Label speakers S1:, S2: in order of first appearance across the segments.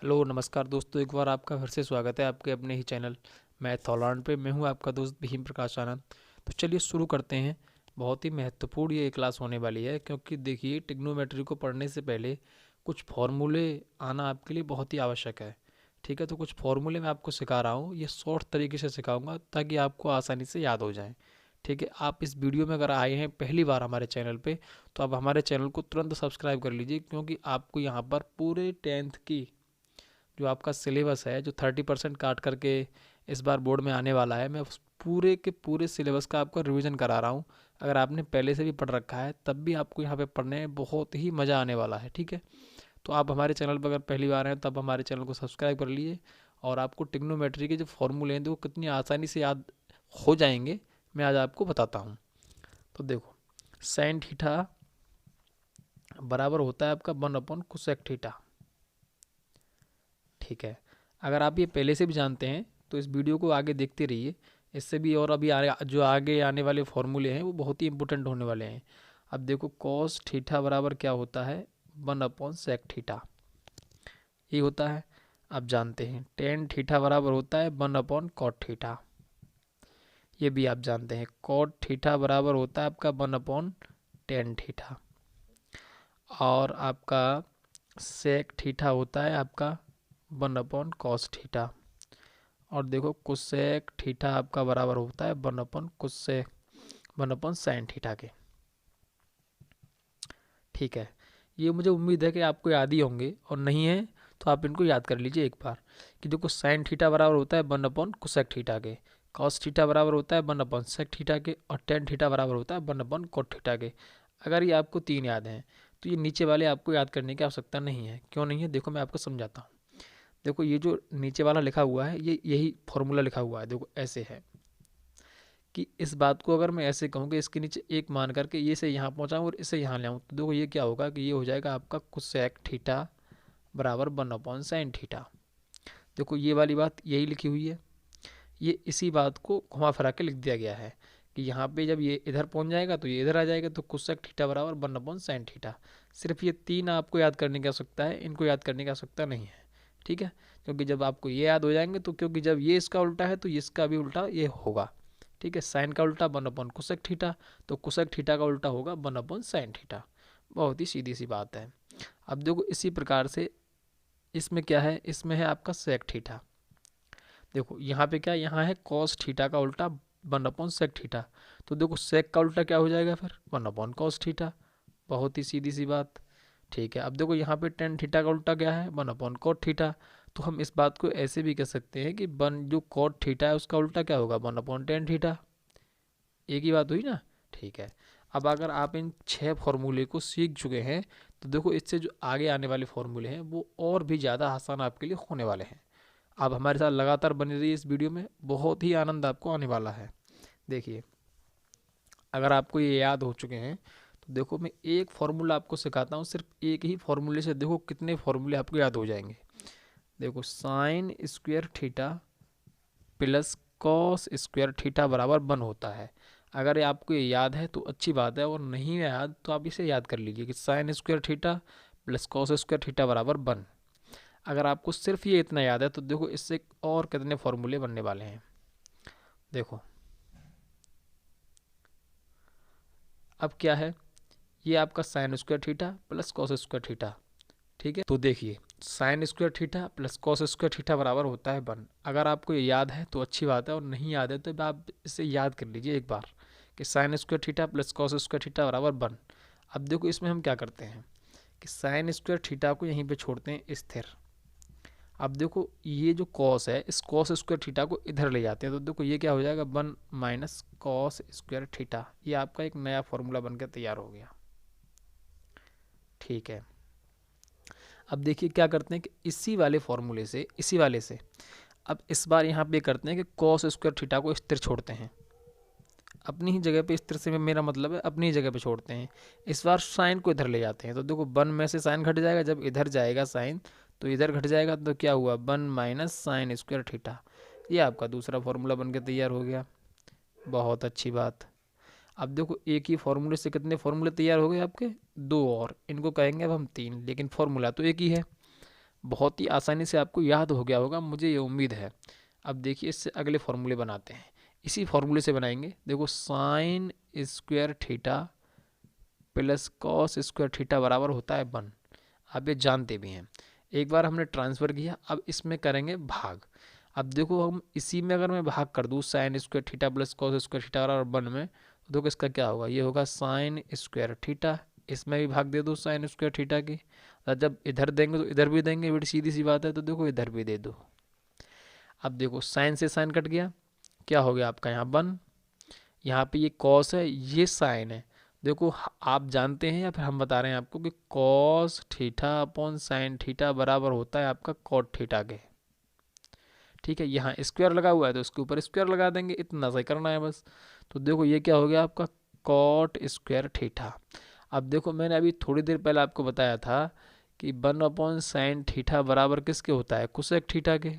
S1: Hello नमस्कार दोस्तों, एक बार आपका फिर से स्वागत है आपके अपने ही चैनल मैथ ऑल पे। मैं हूं आपका दोस्त भीम प्रकाश आनंद। तो चलिए शुरू करते हैं। बहुत ही महत्वपूर्ण ये क्लास होने वाली है, क्योंकि देखिए टिग्नोमेट्री को पढ़ने से पहले कुछ फॉर्मूले आना आपके लिए बहुत ही आवश्यक है। ठीक है, तो कुछ फॉर्मूले मैं आपको सिखा रहा हूँ, ये शॉर्ट तरीके से सिखाऊंगा ताकि आपको आसानी से याद हो जाए। ठीक है, आप इस वीडियो में अगर आए हैं पहली बार हमारे चैनल पे, तो आप हमारे चैनल को तुरंत सब्सक्राइब कर लीजिए, क्योंकि आपको यहाँ पर पूरे 10th की जो आपका सिलेबस है, जो 30% काट करके इस बार बोर्ड में आने वाला है, मैं उस पूरे के पूरे सिलेबस का आपको रिवीजन करा रहा हूँ। अगर आपने पहले से भी पढ़ रखा है तब भी आपको यहाँ पे पढ़ने में बहुत ही मज़ा आने वाला है। ठीक है, तो आप हमारे चैनल पर अगर पहली बार हैं तब हमारे चैनल को सब्सक्राइब कर लिए, और आपको टिग्नोमेट्री के जो फॉर्मूले हैं वो कितनी आसानी से याद हो जाएंगे मैं आज आपको बताता हूँ। तो देखो, साइन थीटा बराबर होता है आपका 1/कोसेक थीटा। ठीक है, अगर आप ये पहले से भी जानते हैं तो इस वीडियो को आगे देखते रहिए। इससे भी और अभी जो आगे आने वाले फॉर्मूले हैं वो बहुत ही इंपॉर्टेंट होने वाले हैं। अब देखो, कॉस थीटा बराबर क्या होता है, 1/सेक थीटा, ये होता है। आप जानते हैं टेन थीटा बराबर होता है 1/कॉट थीटा, ये भी आप जानते हैं। कॉट थीटा बराबर होता है आपका 1/टेन थीटा, और आपका सेक थीटा होता है आपका 1/कॉस थीटा। और देखो, कोसेक थीटा आपका बराबर होता है 1/साइन थीटा के। ठीक है, ये मुझे उम्मीद है कि आपको याद ही होंगे, और नहीं है तो आप इनको याद कर लीजिए एक बार कि देखो, साइन थीटा बराबर होता है 1/कोसेक थीटा के, कॉस थीटा बराबर होता है 1/सेक थीटा के, और टेन थीटा बराबर होता है 1/कोट थीटा के। अगर ये आपको तीन याद हैं तो ये नीचे वाले आपको याद करने की आवश्यकता नहीं है। क्यों नहीं है, देखो मैं आपको समझाता हूँ। देखो, ये जो नीचे वाला लिखा हुआ है ये यही फॉर्मूला लिखा हुआ है। देखो ऐसे है कि इस बात को अगर मैं ऐसे कहूँ कि इसके नीचे एक मान करके ये से यहाँ पहुँचाऊँ और इसे यहाँ ले आऊँ, तो देखो ये क्या होगा कि ये हो जाएगा आपका कोसेक थीटा बराबर 1/साइन थीटा। देखो ये वाली बात यही लिखी हुई है, ये इसी बात को घुमा फिरा के लिख दिया गया है कि यहाँ पे जब ये इधर पहुँच जाएगा तो ये इधर आ जाएगा, तो कोसेक थीटा बराबर 1/साइन थीटा। सिर्फ ये तीन आपको याद करने की आवश्यकता है, इनको याद करने की आवश्यकता नहीं है। ठीक है, क्योंकि जब आपको ये याद हो जाएंगे तो, क्योंकि जब ये इसका उल्टा है तो इसका भी उल्टा ये होगा। ठीक है, साइन का उल्टा 1/कोसेक थीटा, तो कोसेक थीटा का उल्टा होगा 1/साइन थीटा। बहुत ही सीधी सी बात है। अब देखो इसी प्रकार से इसमें क्या है, इसमें है आपका सेक थीटा। देखो यहाँ पे क्या, यहाँ है कॉस थीटा का उल्टा 1/सेक थीटा, तो देखो सेक का उल्टा क्या हो जाएगा फिर, 1/कॉस थीटा। बहुत ही सीधी सी बात। ठीक है, अब देखो यहाँ पे टेन थीटा का उल्टा क्या है, 1/कॉट थीटा। तो हम इस बात को ऐसे भी कह सकते हैं कि जो कॉट थीटा है उसका उल्टा क्या होगा, 1/टेन थीटा। एक ही बात हुई ना। ठीक है, अब अगर आप इन 6 फॉर्मूले को सीख चुके हैं तो देखो इससे जो आगे आने वाले फॉर्मूले हैं वो और भी ज़्यादा आसान आपके लिए होने वाले हैं। आप हमारे साथ लगातार बने रहिए, इस वीडियो में बहुत ही आनंद आपको आने वाला है। देखिए, अगर आपको ये याद हो चुके हैं तो देखो मैं एक फार्मूला आपको सिखाता हूँ, सिर्फ एक ही फार्मूले से देखो कितने फार्मूले आपको याद हो जाएंगे। देखो, sine square theta plus cos square theta बराबर 1 होता है। अगर आपको ये याद है तो अच्छी बात है, और नहीं है याद तो आप इसे याद कर लीजिए कि sine square theta plus cos square theta बराबर 1। अगर आपको सिर्फ ये इतना याद है तो देखो इससे और कितने फॉर्मूले बनने वाले हैं। देखो अब क्या है, ये आपका sine square theta plus cos square theta. ठीक है, तो देखिए sine square theta plus cos square theta बराबर होता है 1। अगर आपको ये याद है तो अच्छी बात है, और नहीं याद है तो आप इसे याद कर लीजिए एक बार कि sine square theta plus cos square theta बराबर 1। अब देखो इसमें हम क्या करते हैं कि साइन स्क्वायर थीटा को यहीं पे छोड़ते हैं स्थिर। अब देखो ये जो कॉस है, इस कॉस स्क्वायर थीटा को इधर ले जाते हैं, तो देखो ये क्या हो जाएगा, 1 - कॉस स्क्वायर थीटा। ये आपका एक नया फॉर्मूला बनकर तैयार हो गया। ठीक है, अब देखिए क्या करते हैं कि इसी वाले फॉर्मूले से, इसी वाले से अब इस बार यहाँ पे करते हैं कि कॉस स्क्वायर थीटा को स्थिर छोड़ते हैं अपनी ही जगह पे। स्थिर से मेरा मतलब है अपनी ही जगह पे छोड़ते हैं। इस बार साइन को इधर ले जाते हैं, तो देखो 1 में से साइन घट जाएगा, जब इधर जाएगा साइन तो इधर घट जाएगा, तो क्या हुआ, 1 - साइन स्क्वायर थीटा। ये आपका दूसरा फॉर्मूला बन के तैयार हो गया। बहुत अच्छी बात। अब देखो एक ही फॉर्मूले से कितने फॉर्मूले तैयार हो गए आपके, 2, और इनको कहेंगे अब हम 3, लेकिन फॉर्मूला तो एक ही है। बहुत ही आसानी से आपको याद हो गया होगा, मुझे ये उम्मीद है। अब देखिए इससे अगले फॉर्मूले बनाते हैं, इसी फॉर्मूले से बनाएंगे। देखो sine square theta plus cos square theta बराबर होता है 1। आप ये जानते भी हैं, एक बार हमने ट्रांसफ़र किया, अब इसमें करेंगे भाग। अब देखो हम इसी में अगर मैं भाग कर दूँ sine square theta plus cos square theta बराबर 1 में, तो देखो इसका क्या होगा, ये होगा साइन स्क्वायर थीटा, इसमें भी भाग दे दो साइन स्क्वायर थीटा की। और जब इधर देंगे तो इधर भी देंगे, बड़ी सीधी सी बात है, तो देखो इधर भी दे दो। अब देखो साइन से साइन कट गया, क्या हो गया आपका यहाँ 1, यहाँ पे ये कॉस है, ये साइन है। देखो आप जानते हैं या फिर हम बता रहे हैं आपको कि cos theta upon sine theta बराबर होता है आपका कॉट थीटा के। ठीक है, यहाँ स्क्वायर लगा हुआ है तो उसके ऊपर स्क्वायर लगा देंगे, इतना सा ही करना है बस। तो देखो ये क्या हो गया आपका कॉट स्क्वायर थीटा। अब देखो मैंने अभी थोड़ी देर पहले आपको बताया था कि 1 अपॉन साइन थीटा बराबर किसके होता है, कोसेक थीटा के।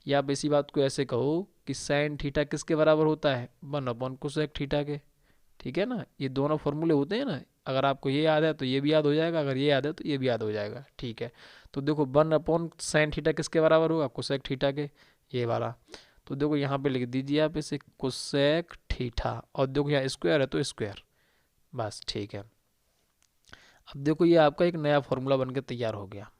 S1: या आप इसी बात को ऐसे कहो कि साइन थीटा किसके बराबर होता है, 1 अपॉन कोसेक थीटा के। ठीक है ना, ये दोनों फॉर्मूले होते हैं ना, अगर आपको ये याद है तो ये भी याद हो जाएगा, अगर ये याद है तो ये भी याद हो जाएगा। ठीक है, तो देखो 1 अपॉन साइन थीटा किसके बराबर होगा, कोसेक थीटा के, ये वाला। तो देखो यहाँ पे लिख दीजिए आप इसे कोसेक थीटा, और देखो यहाँ स्क्वायर है तो स्क्वायर, बस ठीक है। अब देखो ये आपका एक नया फॉर्मूला बनकर तैयार हो गया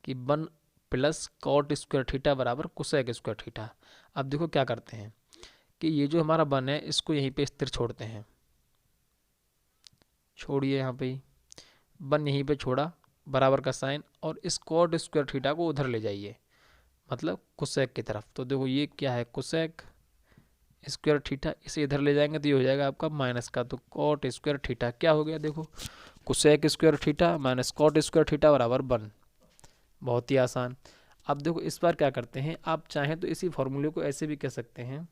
S1: कि 1 प्लस कॉट स्क्वायर थीटा बराबर कोसेक स्क्वायर थीटा। अब देखो क्या करते हैं कि ये जो हमारा 1 है इसको यहीं पे स्थिर छोड़ते हैं, छोड़िए यहाँ पे 1 यहीं पे छोड़ा, बराबर का साइन, और इस कॉट स्क्वायर थीटा को उधर ले जाइए, मतलब कोसेक की तरफ। तो देखो ये क्या है, कोसेक स्क्वायर थीटा, इसे इधर ले जाएंगे तो ये हो जाएगा आपका माइनस का, तो कॉट स्क्वायर थीटा क्या हो गया, देखो cosec square theta minus cot square theta बराबर 1। बहुत ही आसान। अब देखो इस बार क्या करते हैं, आप चाहें तो इसी फॉर्मूले को ऐसे भी कह सकते हैं।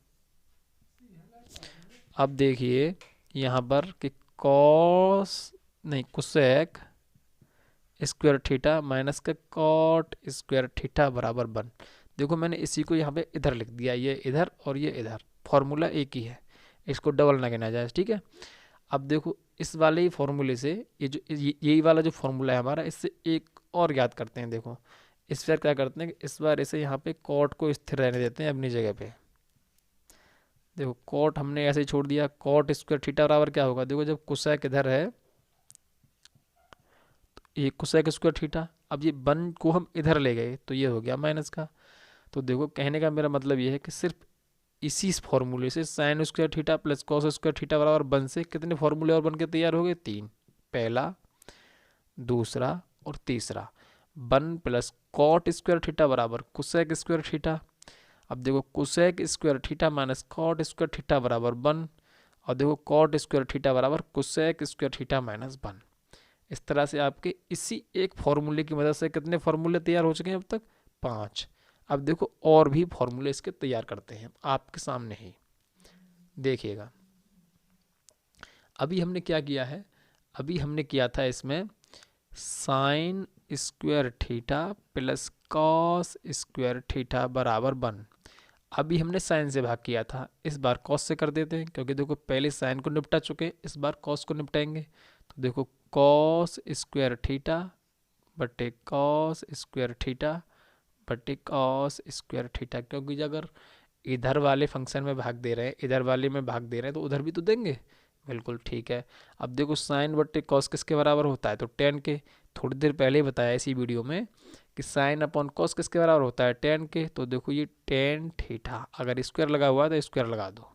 S1: अब देखिए यहाँ पर कि कॉस नहीं कोसेक स्क्वायर थीटा माइनस का कॉट स्क्वायर थीटा बराबर 1। देखो मैंने इसी को यहाँ पे इधर लिख दिया, ये इधर और ये इधर, फॉर्मूला एक ही है, इसको डबल ना गिना जाए। ठीक है, अब देखो इस वाले ही फॉर्मूले से ये जो यही वाला जो फॉर्मूला है हमारा, इससे एक और याद करते हैं। देखो इस बार क्या करते हैं कि इस बार इसे यहाँ पे कॉट को स्थिर रहने देते हैं अपनी जगह पे। देखो कॉट हमने ऐसे ही छोड़ दिया, कॉट स्क्वायर थीटा बराबर क्या होगा, देखो जब कोसेक इधर है तो ये कोसेक स्क्वायर थीटा, अब ये 1 को हम इधर ले गए तो ये हो गया माइनस का। तो देखो कहने का मेरा मतलब ये है कि सिर्फ इसी फॉर्मूले से sine square theta plus cos square theta बराबर 1 से कितने फॉर्मूले और बन के तैयार हो गए, 3, पहला, दूसरा और तीसरा। 1 प्लस कॉट स्क्वायर थीटा बराबर कोसेक स्क्वायर थीटा। अब देखो cosec square theta minus cot square theta बराबर 1, और देखो कॉट स्क्वायर थीटा बराबर कोसेक स्क्वायर थीटा माइनस 1। इस तरह से आपके इसी एक फॉर्मूले की मदद से कितने फॉर्मूले तैयार हो चुके हैं अब तक, 5। अब देखो और भी फॉर्मूले इसके तैयार करते हैं आपके सामने ही, देखिएगा। अभी हमने क्या किया है, अभी हमने किया था इसमें sine square theta plus cos square theta बराबर 1। अभी हमने साइन से भाग किया था, इस बार कॉस से कर देते हैं, क्योंकि देखो पहले साइन को निपटा चुके, इस बार कॉस को निपटाएंगे। तो देखो कॉस स्क्वायर थीटा बटे कॉस स्क्वायर थीटा बटे कॉस स्क्वायर थीटा, क्योंकि अगर इधर वाले फंक्शन में भाग दे रहे हैं, इधर वाले में भाग दे रहे हैं, तो उधर भी तो देंगे। बिल्कुल ठीक है। अब देखो साइन बटे कॉस किसके बराबर होता है, तो टेन के। थोड़ी देर पहले ही बताया इसी वीडियो में कि साइन अपॉन कॉस किसके बराबर होता है, टेन के। तो देखो ये टेन थीटा, अगर स्क्वायर लगा हुआ है तो स्क्वायर लगा दो।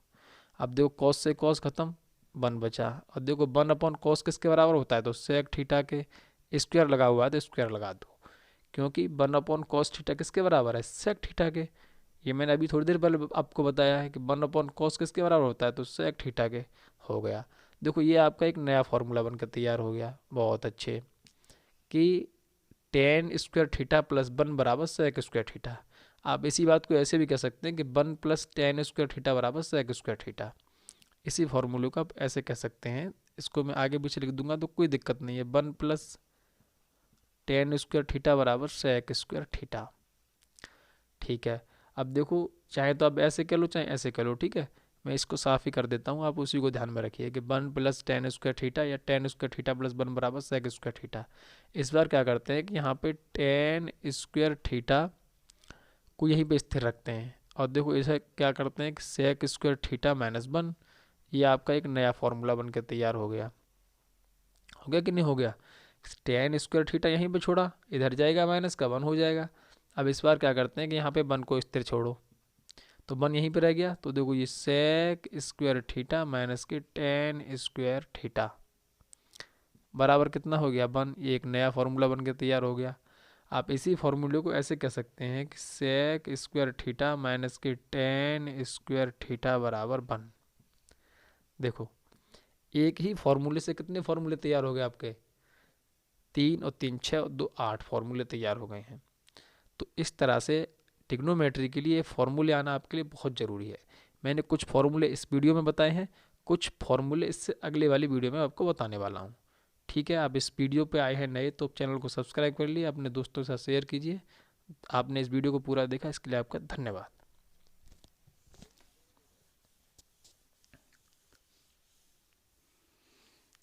S1: अब देखो कॉस से कॉस खत्म, 1 बचा। और देखो 1 अपॉन कॉस किसके बराबर होता है, तो सेक थीटा के। स्क्वायर लगा हुआ है तो स्क्वायर लगा दो, क्योंकि 1 अपॉन कॉस थीटा किसके बराबर है, सेक थीटा के। ये मैंने अभी थोड़ी देर पहले आपको बताया है कि 1 अपॉन कॉस किसके बराबर होता है, तो सेक थीटा के। हो गया। देखो ये आपका एक नया फॉर्मूला बनकर तैयार हो गया, बहुत अच्छे, कि टेन स्क्वायर थीटा प्लस 1 बराबर सेक स्क्वायर थीटा। आप इसी बात को ऐसे भी कह सकते हैं कि 1 प्लस टेन स्क्वायर थीटा बराबर सेक स्क्वायर थीटा। इसी फॉर्मूले को आप ऐसे कह सकते हैं। इसको मैं आगे पीछे लिख दूंगा तो कोई दिक्कत नहीं है। 1 प्लस टेन स्क्वायर थीटा बराबर सेक स्क्वायर थीटा। ठीक है, अब देखो चाहे तो आप ऐसे कह लो चाहे ऐसे कह लो, ठीक है। मैं इसको साफ ही कर देता हूँ, आप उसी को ध्यान में रखिए कि 1 + tan स्क्वायर थीटा या tan स्क्वायर थीटा + 1 बराबर sec स्क्वायर थीटा। इस बार क्या करते हैं कि यहाँ पे tan स्क्वायर थीटा को यहीं पे स्थिर रखते हैं और देखो इसे क्या करते हैं कि sec स्क्वायर थीटा -1, ये आपका एक नया फॉर्मूला बन के तैयार हो गया कि नहीं हो गया। tan स्क्वायर थीटा यहीं पे छोड़ा, इधर जाएगा माइनस का 1 हो जाएगा। अब इस बार क्या करते हैं कि यहाँ पे 1 को स्थिर छोड़ो, तो 1 यहीं पे रह गया, तो देखो ये sec स्क्वायर थीटा माइनस के tan स्क्वायर थीटा बराबर कितना हो गया 1। ये एक नया फॉर्मूला बन के तैयार हो गया। आप इसी फॉर्मूले को ऐसे कह सकते हैं कि sec स्क्वायर थीटा माइनस के tan स्क्वायर थीटा बराबर 1। देखो एक ही फॉर्मूले से कितने फॉर्मूले तैयार हो गए आपके, 3 और 3 6 और 2 8 फॉर्मूले तैयार हो गए हैं। तो इस तरह से ट्रिग्नोमेट्री के लिए फॉर्मूले आना आपके लिए बहुत ज़रूरी है। मैंने कुछ फॉर्मूले इस वीडियो में बताए हैं, कुछ फॉर्मूले इससे अगले वाली वीडियो में आपको बताने वाला हूँ। ठीक है, आप इस वीडियो पे आए हैं नए तो चैनल को सब्सक्राइब कर लिए, अपने दोस्तों के साथ शेयर कीजिए। आपने इस वीडियो को पूरा देखा, इसके लिए आपका धन्यवाद।